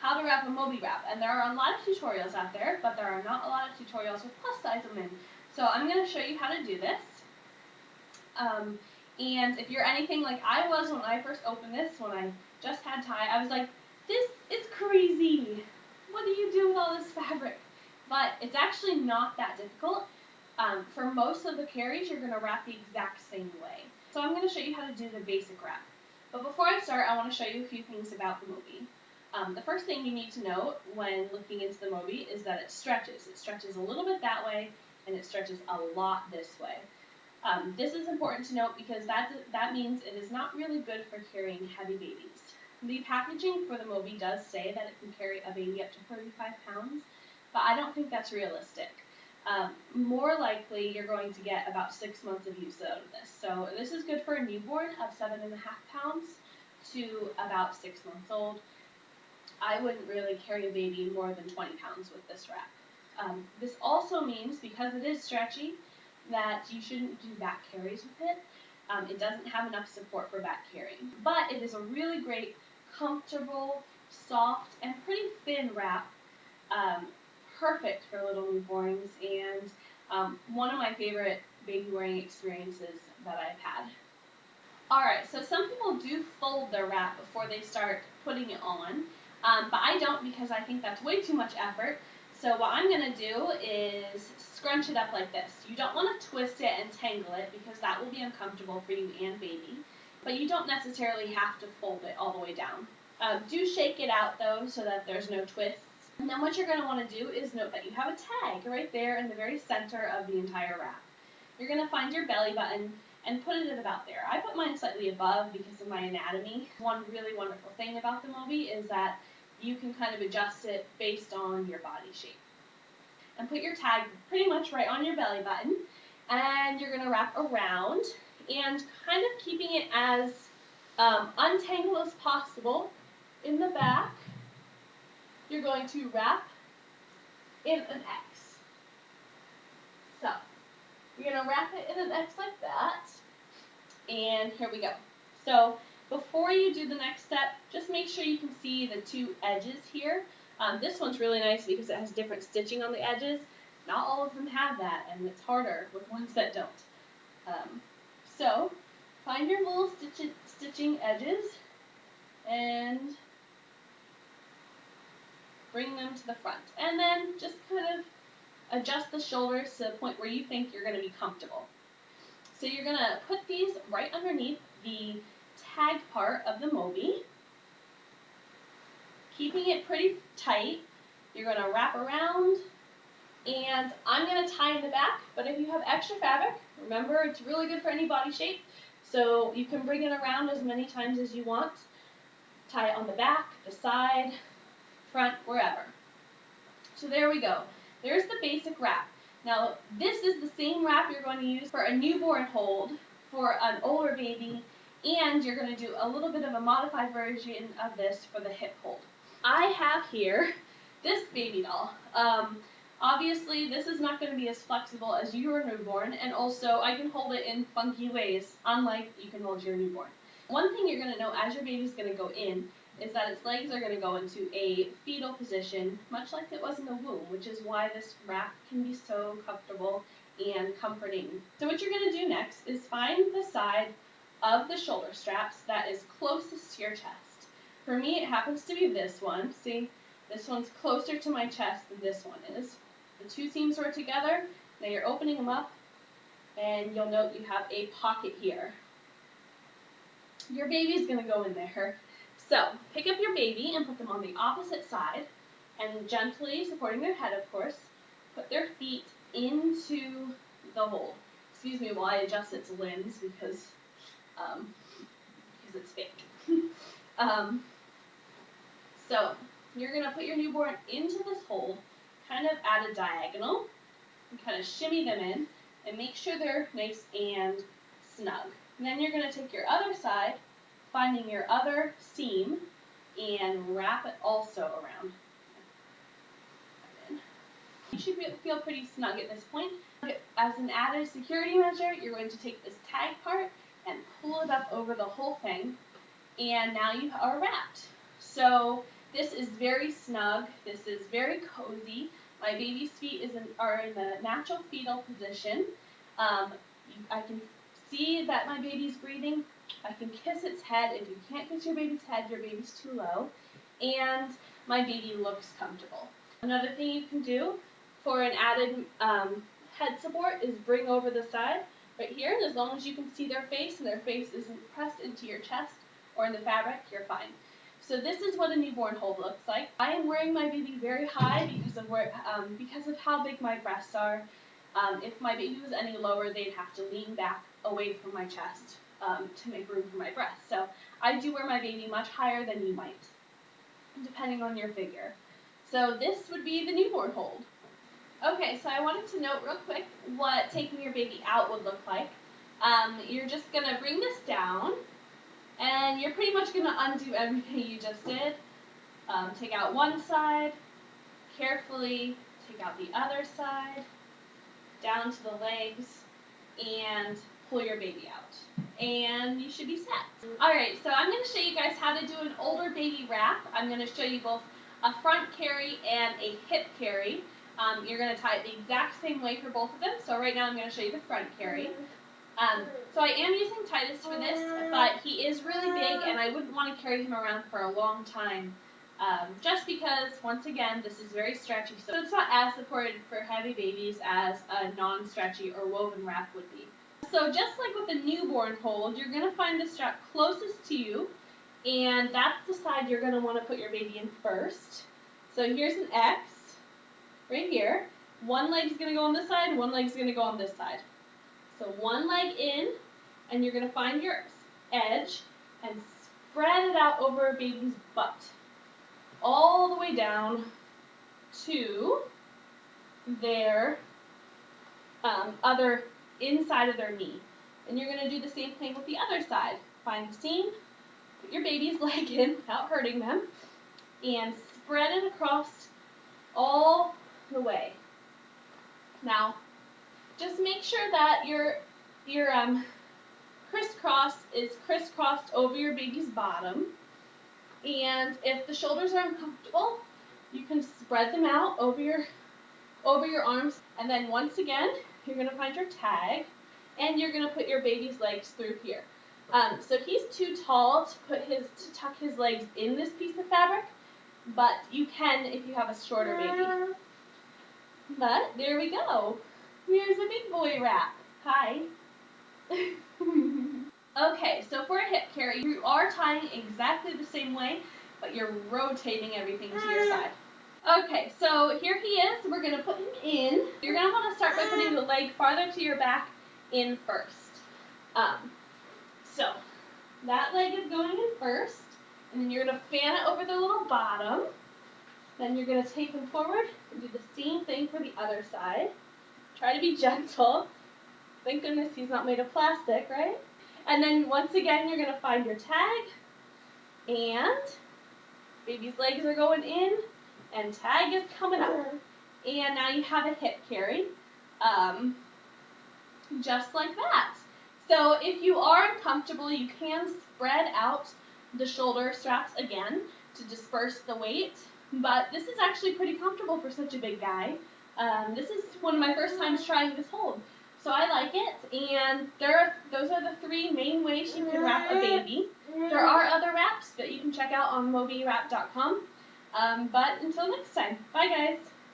how to wrap a Moby wrap. And there are a lot of tutorials out there, but there are not a lot of tutorials with plus size women. So I'm going to show you how to do this. And if you're anything like I was when I first opened this, when I just had tie, I was like, this is crazy. What do you do with all this fabric? But it's actually not that difficult. For most of the carries, you're going to wrap the exact same way. So I'm going to show you how to do the basic wrap. But before I start, I want to show you a few things about the Moby. The first thing you need to know when looking into the Moby is that it stretches. It stretches a little bit that way, and it stretches a lot this way. This is important to note because that means it is not really good for carrying heavy babies. The packaging for the Moby does say that it can carry a baby up to 35 pounds, but I don't think that's realistic. More likely, you're going to get about 6 months of use out of this. So this is good for a newborn of 7.5 pounds to about 6 months old. I wouldn't really carry a baby more than 20 pounds with this wrap. This also means, because it is stretchy, that you shouldn't do back carries with it. It doesn't have enough support for back carrying. But it is a really great, comfortable, soft, and pretty thin wrap. Perfect for little newborns, and one of my favorite baby wearing experiences that I've had. Alright, so some people do fold their wrap before they start putting it on, but I don't because I think that's way too much effort. So what I'm going to do is scrunch it up like this. You don't want to twist it and tangle it because that will be uncomfortable for you and baby, but you don't necessarily have to fold it all the way down. Do shake it out though so that there's no twists. And then what you're going to want to do is note that you have a tag right there in the very center of the entire wrap. You're going to find your belly button and put it at about there. I put mine slightly above because of my anatomy. One really wonderful thing about the Moby is that you can kind of adjust it based on your body shape. And put your tag pretty much right on your belly button, and you're going to wrap around and kind of keeping it as untangled as possible in the back. You're going to wrap in an X. So, you're going to wrap it in an X like that, and here we go. So, before you do the next step, just make sure you can see the two edges here. This one's really nice because it has different stitching on the edges. Not all of them have that, and it's harder with ones that don't. So, find your little stitching edges and bring them to the front. And then just kind of adjust the shoulders to the point where you think you're going to be comfortable. So you're going to put these right underneath the tag part of the Moby, keeping it pretty tight. You're going to wrap around, and I'm going to tie in the back, but if you have extra fabric, remember it's really good for any body shape, so you can bring it around as many times as you want. Tie it on the back, the side, front, wherever. So there we go. There's the basic wrap. Now this is the same wrap you're going to use for a newborn hold, for an older baby, and you're going to do a little bit of a modified version of this for the hip hold. I have here this baby doll. Obviously this is not going to be as flexible as your newborn, and also I can hold it in funky ways, unlike you can hold your newborn. One thing you're going to know as your baby's going to go in is that its legs are going to go into a fetal position, much like it was in the womb, which is why this wrap can be so comfortable and comforting. So what you're going to do next is find the side of the shoulder straps that is closest to your chest. For me, it happens to be this one. See, this one's closer to my chest than this one is. The two seams are together. Now you're opening them up, and you'll note you have a pocket here. Your baby's going to go in there. So, pick up your baby and put them on the opposite side, and gently, supporting their head of course, put their feet into the hole. Excuse me while I adjust its limbs because it's fake. So, you're going to put your newborn into this hold, kind of at a diagonal, and kind of shimmy them in, and make sure they're nice and snug. And then you're going to take your other side, finding your other seam, and wrap it also around. You should feel pretty snug at this point. As an added security measure, you're going to take this tag part and pull it up over the whole thing, and now you are wrapped. So This is very snug. This is very cozy. My baby's feet are in the natural fetal position. I can see that my baby's breathing. I can kiss its head. If you can't kiss your baby's head, your baby's too low. And my baby looks comfortable. Another thing you can do for an added head support is bring over the side right here. And as long as you can see their face and their face isn't pressed into your chest or in the fabric, you're fine. So this is what a newborn hold looks like. I am wearing my baby very high because of how big my breasts are. If my baby was any lower, they'd have to lean back away from my chest to make room for my breasts. So I do wear my baby much higher than you might, depending on your figure. So this would be the newborn hold. Okay, so I wanted to note real quick what taking your baby out would look like. You're just going to bring this down, and you're pretty much going to undo everything you just did. Take out one side, carefully take out the other side, down to the legs, and pull your baby out. And you should be set. Alright, so I'm going to show you guys how to do an older baby wrap. I'm going to show you both a front carry and a hip carry. You're going to tie it the exact same way for both of them. So right now I'm going to show you the front carry. So I am using Titus for this, but he is really big and I wouldn't want to carry him around for a long time. Just because, once again, this is very stretchy, so it's not as supported for heavy babies as a non-stretchy or woven wrap would be. So just like with a newborn hold, you're going to find the strap closest to you, and that's the side you're going to want to put your baby in first. So here's an X right here. One leg's going to go on this side, one leg's going to go on this side. So one leg in, and you're going to find your edge and spread it out over a baby's butt, all the way down to their other inside of their knee. And you're going to do the same thing with the other side. Find the seam, put your baby's leg in without hurting them, and spread it across all the way. Now, just make sure that your crisscross is crisscrossed over your baby's bottom. And if the shoulders are uncomfortable, you can spread them out over your arms. And then once again, you're going to find your tag, and you're going to put your baby's legs through here. So he's too tall to tuck his legs in this piece of fabric, but you can if you have a shorter baby. But there we go. Here's a big boy wrap. Hi. Okay, so for a hip carry, you are tying exactly the same way, but you're rotating everything to your side. Okay, so here he is. We're going to put him in. You're going to want to start by putting the leg farther to your back in first. So that leg is going in first, and then you're going to fan it over the little bottom. Then you're going to take him forward and do the same thing for the other side. Try to be gentle. Thank goodness he's not made of plastic, right? And then once again, you're going to find your tag, and baby's legs are going in, and tag is coming up. And now you have a hip carry, just like that. So if you are uncomfortable, you can spread out the shoulder straps again to disperse the weight, but this is actually pretty comfortable for such a big guy. This is one of my first times trying this hold. So I like it, and those are the three main ways you can wrap a baby. There are other wraps that you can check out on mobywrap.com. But until next time, bye guys!